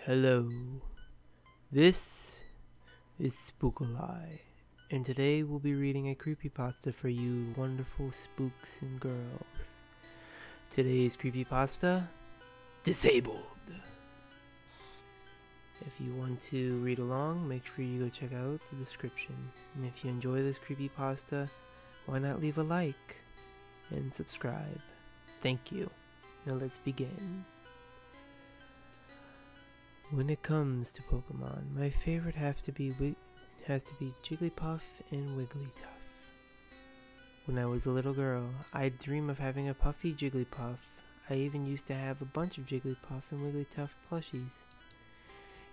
Hello, this is Spookle5Me, and today we'll be reading a creepypasta for you wonderful spooks and girls. Today's creepypasta, Disabled. If you want to read along, make sure you go check out the description. And if you enjoy this creepypasta, why not leave a like and subscribe? Thank you. Now let's begin. When it comes to Pokemon, my favorite has to be Jigglypuff and Wigglytuff. When I was a little girl, I'd dream of having a puffy Jigglypuff. I even used to have a bunch of Jigglypuff and Wigglytuff plushies.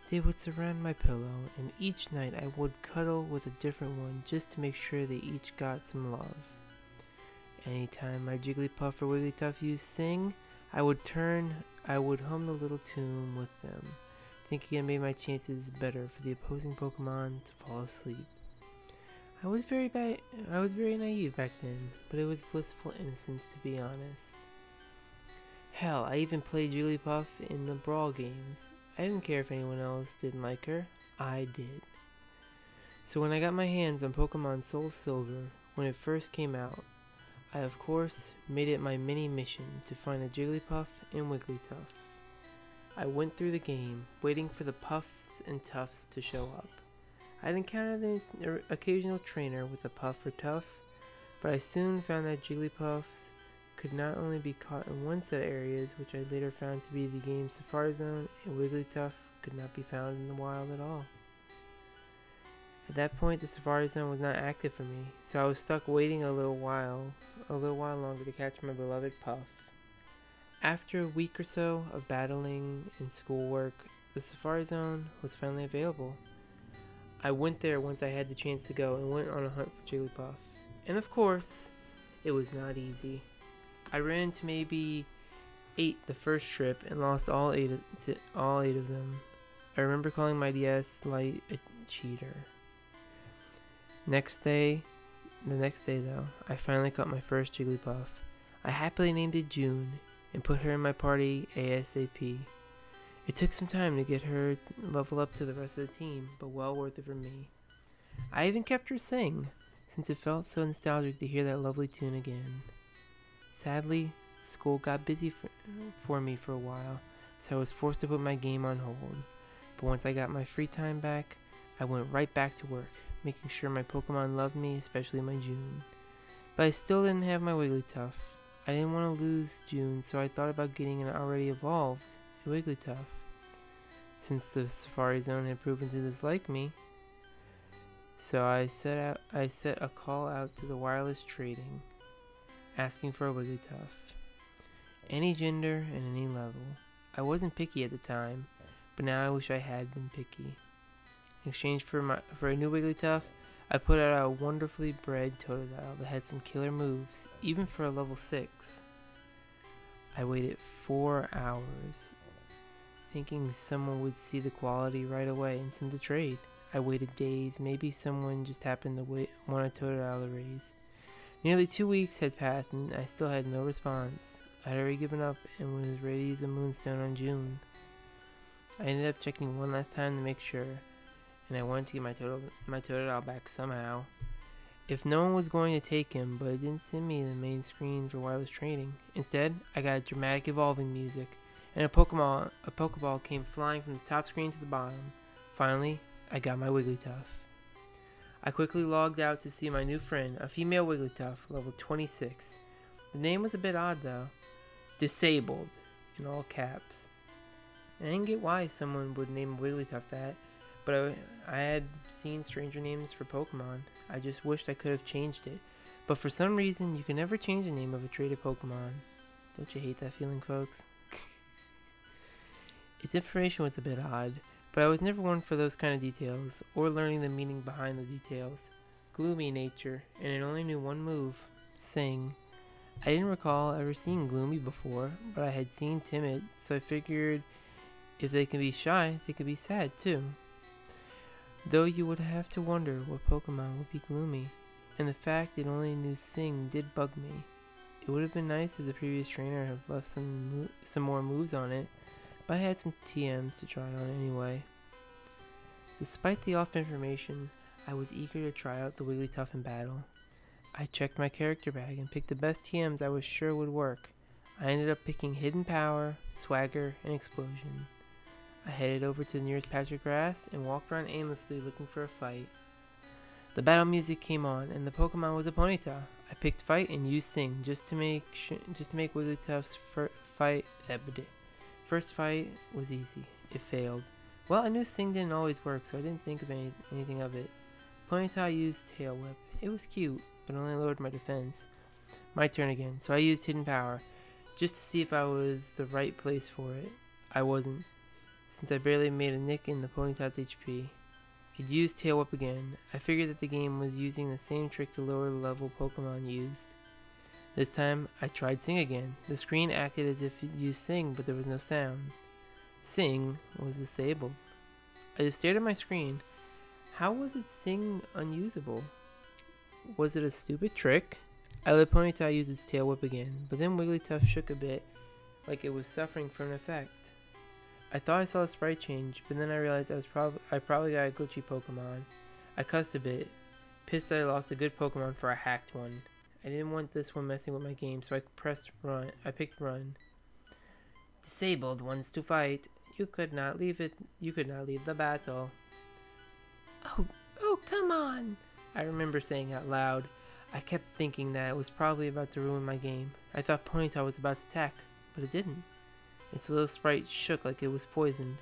They would surround my pillow, and each night I would cuddle with a different one just to make sure they each got some love. Anytime my Jigglypuff or Wigglytuff used sing, I would hum the little tune with them, thinking it made my chances better for the opposing Pokemon to fall asleep. I was very naive back then, but it was blissful innocence, to be honest. Hell, I even played Jigglypuff in the Brawl games. I didn't care if anyone else didn't like her. I did. So when I got my hands on Pokemon Soul Silver, when it first came out, I of course made it my mini mission to find a Jigglypuff and Wigglytuff. I went through the game, waiting for the Puffs and Tuffs to show up. I'd encountered the occasional trainer with a Puff or Tuff, but I soon found that Jigglypuffs could not only be caught in one set of areas, which I later found to be the game's Safari Zone, and Wigglytuff could not be found in the wild at all. At that point, the Safari Zone was not active for me, so I was stuck waiting a little while longer to catch my beloved Puff. After a week or so of battling and schoolwork, the Safari Zone was finally available. I went there once I had the chance to go and went on a hunt for Jigglypuff. And of course, it was not easy. I ran into maybe 8 the first trip and lost all eight of them. I remember calling my DS Lite a cheater. The next day though, I finally caught my first Jigglypuff. I happily named it June and put her in my party ASAP. It took some time to get her level up to the rest of the team, but well worth it for me. I even kept her sing, since it felt so nostalgic to hear that lovely tune again. Sadly, school got busy for me for a while, so I was forced to put my game on hold. But once I got my free time back, I went right back to work, making sure my Pokemon loved me, especially my June. But I still didn't have my Wigglytuff. I didn't want to lose June, so I thought about getting an already evolved Wigglytuff. Since the Safari Zone had proven to dislike me, so I set a call out to the wireless trading, asking for a Wigglytuff. Any gender and any level. I wasn't picky at the time, but now I wish I had been picky. In exchange for a new Wigglytuff, I put out a wonderfully bred Totodile that had some killer moves, even for a level 6. I waited 4 hours, thinking someone would see the quality right away and send a trade. I waited days, maybe someone just happened to want a Totodile to raise. Nearly 2 weeks had passed and I still had no response. I had already given up and was ready to use a Moonstone on June. I ended up checking one last time to make sure, and I wanted to get my Totodile back somehow. If no one was going to take him, but it didn't send me the main screen for wireless trading. Instead, I got dramatic evolving music, and a Pokeball came flying from the top screen to the bottom. Finally, I got my Wigglytuff. I quickly logged out to see my new friend, a female Wigglytuff, level 26. The name was a bit odd though. Disabled, in all caps. I didn't get why someone would name a Wigglytuff that, but I had seen stranger names for Pokemon. I just wished I could have changed it. But for some reason, you can never change the name of a traded Pokemon. Don't you hate that feeling, folks? Its information was a bit odd, but I was never one for those kind of details, or learning the meaning behind the details. Gloomy nature, and it only knew one move, Sing. I didn't recall ever seeing Gloomy before, but I had seen Timid, so I figured if they can be shy, they could be sad too. Though you would have to wonder what Pokemon would be gloomy, and the fact it only knew Sing did bug me. It would have been nice if the previous trainer had left some more moves on it, but but I had some TMs to try on anyway. Despite the off information, I was eager to try out the Wigglytuff in battle. I checked my character bag and picked the best TMs I was sure would work. I ended up picking Hidden Power, Swagger, and Explosion. I headed over to the nearest patch of grass and walked around aimlessly looking for a fight. The battle music came on and the Pokemon was a Ponyta. I picked Fight and used Sing just to make Wigglytuff's first fight was easy. It failed. Well, I knew Sing didn't always work, so I didn't think of anything of it. Ponyta used Tail Whip. It was cute, but only lowered my defense. My turn again, so I used Hidden Power, just to see if I was the right place for it. I wasn't, since I barely made a nick in the Ponyta's HP. It used Tail Whip again. I figured that the game was using the same trick to lower the level Pokemon used. This time, I tried Sing again. The screen acted as if it used Sing, but there was no sound. Sing was disabled. I just stared at my screen. How was it Sing unusable? Was it a stupid trick? I let Ponyta use its Tail Whip again, but then Wigglytuff shook a bit, like it was suffering from an effect. I thought I saw a sprite change, but then I realized I probably got a glitchy Pokemon. I cussed a bit, pissed that I lost a good Pokemon for a hacked one. I didn't want this one messing with my game, so I pressed Run. I picked Run. Disabled wants to fight. You could not leave the battle. Oh, come on! I remember saying out loud. I kept thinking that it was probably about to ruin my game. I thought Ponyta was about to attack, but it didn't. Its little sprite shook like it was poisoned.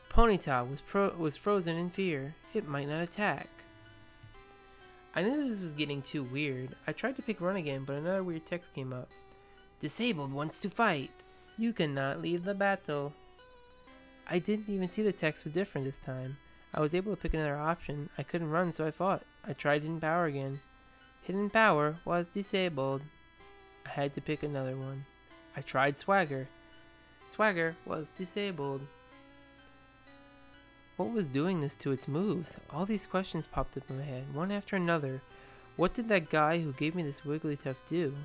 Ponyta was frozen in fear. It might not attack. I knew this was getting too weird. I tried to pick Run again, but another weird text came up. Disabled wants to fight. You cannot leave the battle. I didn't even see the text was different this time. I was able to pick another option. I couldn't run, so I fought. I tried Hidden Power again. Hidden Power was disabled. I had to pick another one. I tried Swagger. Swagger was disabled. What was doing this to its moves? All these questions popped up in my head, one after another. What did that guy who gave me this Wigglytuff do?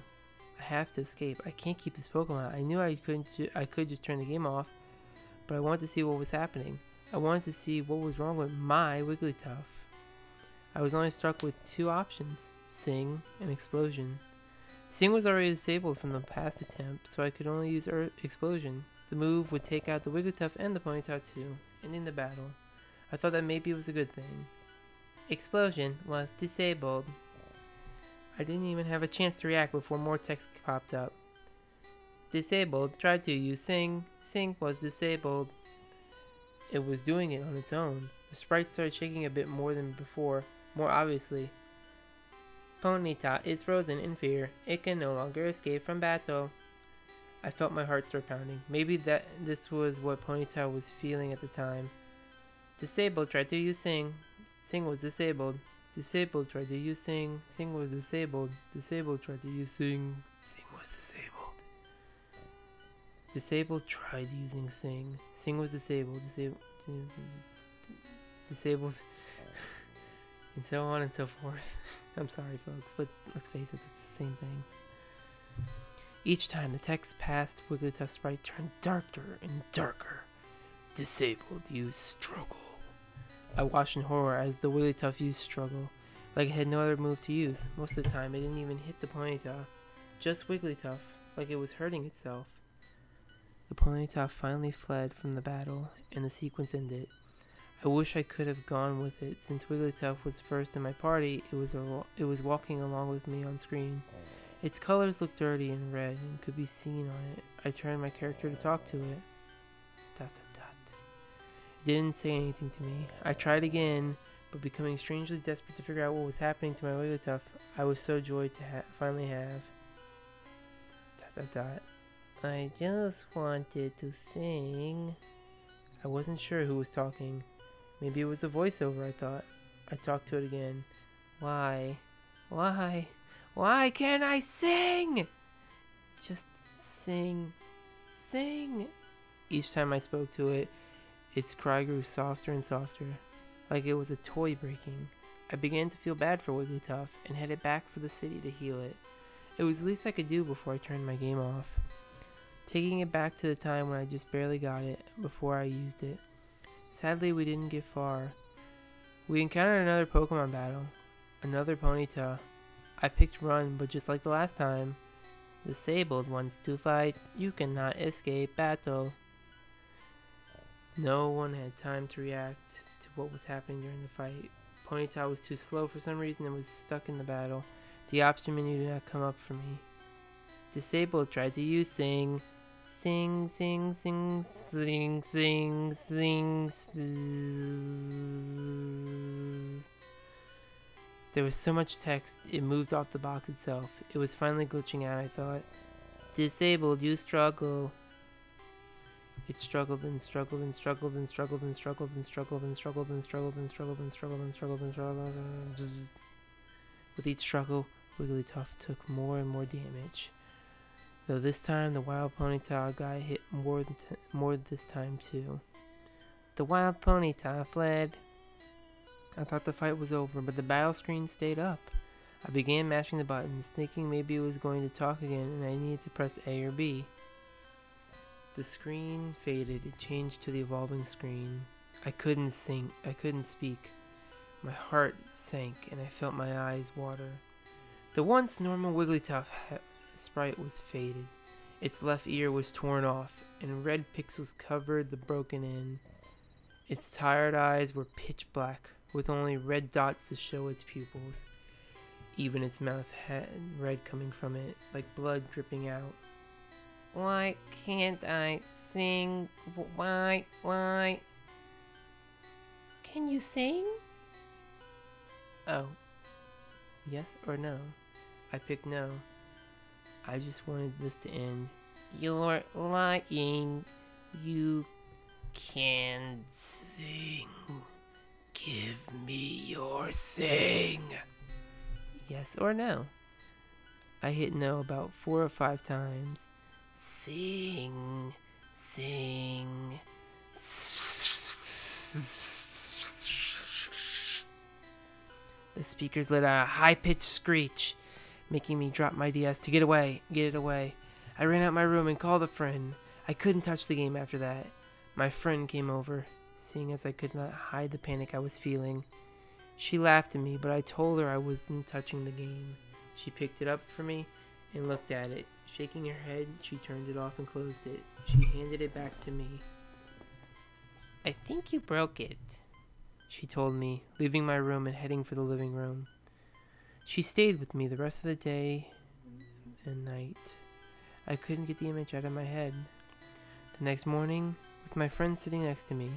I have to escape. I can't keep this Pokemon. I knew I could just turn the game off, but I wanted to see what was happening. I wanted to see what was wrong with my Wigglytuff. I was only struck with two options, Sing and Explosion. Sing was already disabled from the past attempt, so I could only use Explosion. The move would take out the Wigglytuff and the Ponyta too, ending the battle. I thought that maybe it was a good thing. Explosion was disabled. I didn't even have a chance to react before more text popped up. Disabled, tried to use Sing. Sing was disabled. It was doing it on its own. The sprite started shaking a bit more than before, more obviously. Ponyta is frozen in fear. It can no longer escape from battle. I felt my heart start pounding. Maybe this was what Ponyta was feeling at the time. Disabled tried to use Sing. Sing was disabled. Disabled tried to use Sing. Sing was disabled. Disabled tried to use Sing. Sing was disabled. Disabled tried using Sing. Sing was disabled. Disabled. And so on and so forth. I'm sorry, folks, but let's face it, it's the same thing. Each time the text past Wigglytuff's sprite turned darker and darker. Disabled used Struggle. I watched in horror as the Wigglytuff used Struggle, like it had no other move to use. Most of the time, it didn't even hit the Ponyta, just Wigglytuff, like it was hurting itself. The Ponyta finally fled from the battle, and the sequence ended. I wish I could have gone with it. Since Wigglytuff was first in my party, it was walking along with me on screen. Its colors looked dirty and red and could be seen on it. I turned my character to talk to it. Dot dot dot. It didn't say anything to me. I tried again, but becoming strangely desperate to figure out what was happening to my Wigglytuff, I was so joyed to finally have. Dot dot dot. I just wanted to sing. I wasn't sure who was talking. Maybe it was a voiceover, I thought. I talked to it again. Why? Why? Why can't I sing? Just sing. Sing. Each time I spoke to it, its cry grew softer and softer, like it was a toy breaking. I began to feel bad for Wigglytuff and headed back for the city to heal it. It was the least I could do before I turned my game off. taking it back to the time when I just barely got it before I used it. Sadly, we didn't get far. We encountered another Pokemon battle, another Ponyta. I picked Run, but just like the last time, disabled wants to fight, you cannot escape battle. No one had time to react to what was happening during the fight. Ponyta was too slow for some reason and was stuck in the battle. The option menu did not come up for me. Disabled tried to use Sing. Sing, sing, sing, sing, sing, sing. There was so much text, it moved off the box itself. It was finally glitching out, I thought. Disabled, you struggle. It struggled and struggled and struggled and struggled and struggled and struggled and struggled and struggled and struggled and struggled and struggled and struggled. With each struggle, Wigglytuff took more and more damage. Though this time the wild Ponyta got hit more this time too. The wild Ponyta fled. I thought the fight was over, but the battle screen stayed up. I began mashing the buttons, thinking maybe it was going to talk again and I needed to press A or B. The screen faded, it changed to the evolving screen. I couldn't speak. My heart sank and I felt my eyes water. The once normal Wigglytuff sprite was faded. Its left ear was torn off, and red pixels covered the broken end. Its tired eyes were pitch black, with only red dots to show its pupils. Even its mouth had red coming from it, like blood dripping out. Why can't I sing? Why? Can you sing? Oh. Yes or no? I picked no. I just wanted this to end. You're lying. You can sing. Give me your sing. Yes or no? I hit no about 4 or 5 times. Sing. Sing. The speakers let out a high-pitched screech, making me drop my DS to get it away. I ran out my room and called a friend. I couldn't touch the game after that. My friend came over, seeing as I could not hide the panic I was feeling. She laughed at me, but I told her I wasn't touching the game. She picked it up for me and looked at it. Shaking her head, she turned it off and closed it. She handed it back to me. I think you broke it, she told me, leaving my room and heading for the living room. She stayed with me the rest of the day and night. I couldn't get the image out of my head. The next morning, with my friend sitting next to me,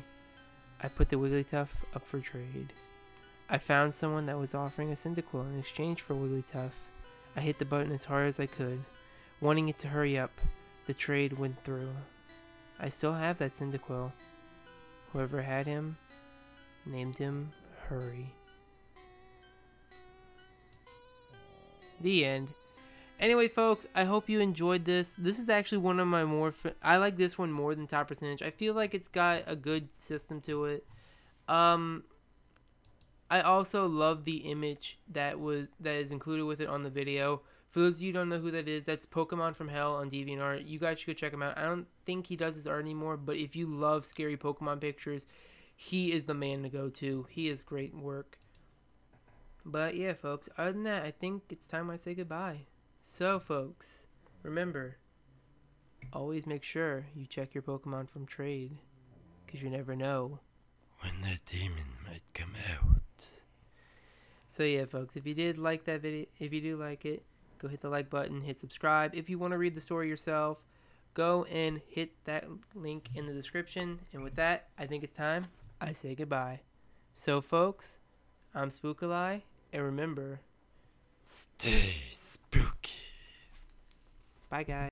I put the Wigglytuff up for trade. I found someone that was offering a Cyndaquil in exchange for Wigglytuff. I hit the button as hard as I could, wanting it to hurry up. The trade went through. I still have that Cyndaquil. Whoever had him, named him Hurry. The end. Anyway, folks, I hope you enjoyed this. This is actually one of my more... I like this one more than Top Percentage. I feel like it's got a good system to it. I also love the image that is included with it on the video. For those of you who don't know who that is, that's Pokemon from Hell on DeviantArt. You guys should go check him out. I don't think he does his art anymore, but if you love scary Pokemon pictures, he is the man to go to. He is great work. But yeah, folks, other than that, I think it's time I say goodbye. So, folks, remember, always make sure you check your Pokemon from trade, because you never know when that demon might come out. So yeah, folks, if you did like that video, if you do like it, go hit the like button, hit subscribe. If you want to read the story yourself, go and hit that link in the description. And with that, I think it's time I say goodbye. So, folks, I'm CreepyPasta, and remember, stay spooky. Bye, guys.